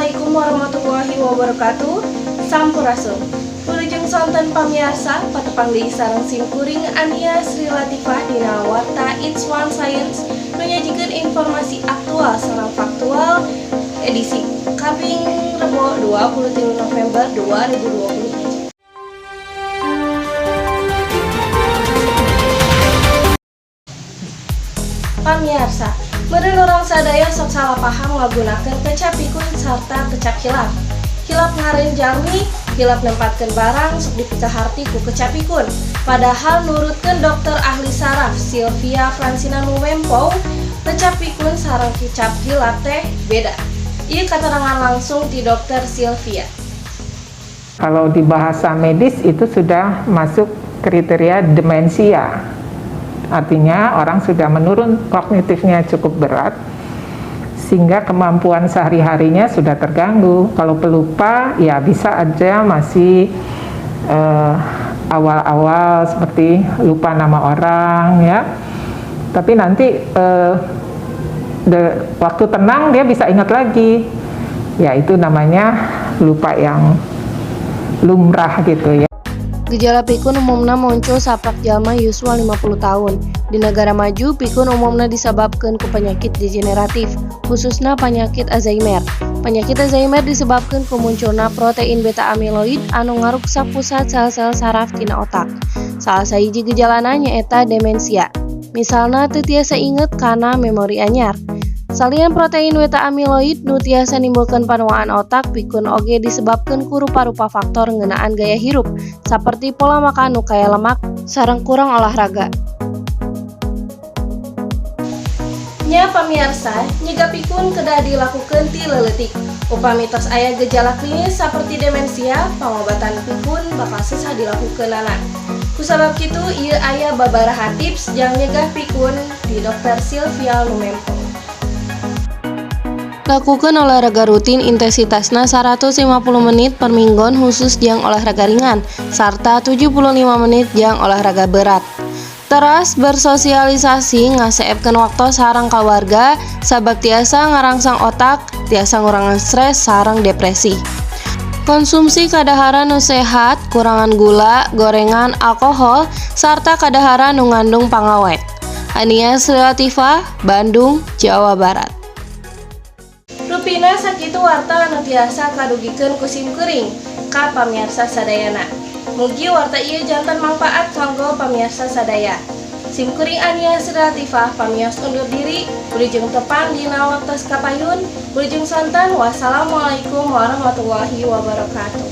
Assalamualaikum warahmatullahi wabarakatuh. Sampurasun. Wilujeng sonten pamirsa patepang deui sareng simkuring Ania Sri Latifah dina warta It's One Science menyajikan informasi aktual sareng faktual edisi Kaping Rebo 23 November 2020. Pamirsa, meureun urang sadaya sok salah paham ngagunakeun kecap pikun sarta kecap hilap. Hilap ngareun jalmi, hilap nempatkeun barang sok dipikaharti ku kecap pikun. Padahal nurutkeun dokter ahli saraf Sylvia Francina Nuwempo, kecap pikun sareng kecap hilap teh beda. Ieu katerangan langsung ti dokter Sylvia. Kalau di bahasa medis itu sudah masuk kriteria demensia. Artinya orang sudah menurun kognitifnya cukup berat sehingga kemampuan sehari-harinya sudah terganggu. Kalau pelupa ya bisa aja masih awal-awal seperti lupa nama orang ya. Tapi nanti waktu tenang dia bisa ingat lagi. Ya itu namanya lupa yang lumrah gitu ya. Gejala pikun umumna muncul sapak jalma yuswa 50 tahun. Di negara maju, pikun umumna disebabkan ku penyakit degeneratif, khususnya penyakit Alzheimer. Penyakit Alzheimer disebabkan ku munculna protein beta amiloid anu ngaruksak pusat sel-sel saraf tina otak. Salah sahiji gejalana nyaeta demensia. Misalna teu tiasa inget kana memori anyar. Salian protein beta amiloid nu tiasa nimbulkeun panuaan otak, pikun oge disebabkeun ku rupa-rupa faktor ngeunaan gaya hirup saperti pola makan nu kaya lemak sareng kurang olahraga. Nya pamirsa, nyegah pikun kedah dilakukeun ti leuletik. Upami tos aya gejala klinis saperti demensia, pangobatan pikun bakal susah dilakukeunana. Kusabab kitu ieu aya babaraha tips jang nyegah pikun di Dokter Sylvia Nuwempo. Lakukan olahraga rutin intensitasna 150 menit per minggon khusus jang olahraga ringan, serta 75 menit jang olahraga berat. Teras bersosialisasi ngaseepkeun waktu sareng kawarga, sabab tiasa ngarangsang otak, tiasa ngurangan stres sareng depresi. Konsumsi kadahara nu sehat, kurangan gula, gorengan, alkohol, sarta kadahara nu ngandung pangawet. Ania Sri Latifah, Bandung, Jawa Barat. Rupina sakitu warta anu tiasa kadugikeun ku simkuring ka pamirsa sadayana. Mugi warta ieu janten manfaat kanggo pamirsa sadaya. Simkuring Ania Sri Latifah pamios undur diri, wilujeng tepang dina waktos kapayun, wilujeng sonten. Wassalamualaikum warahmatullahi wabarakatuh.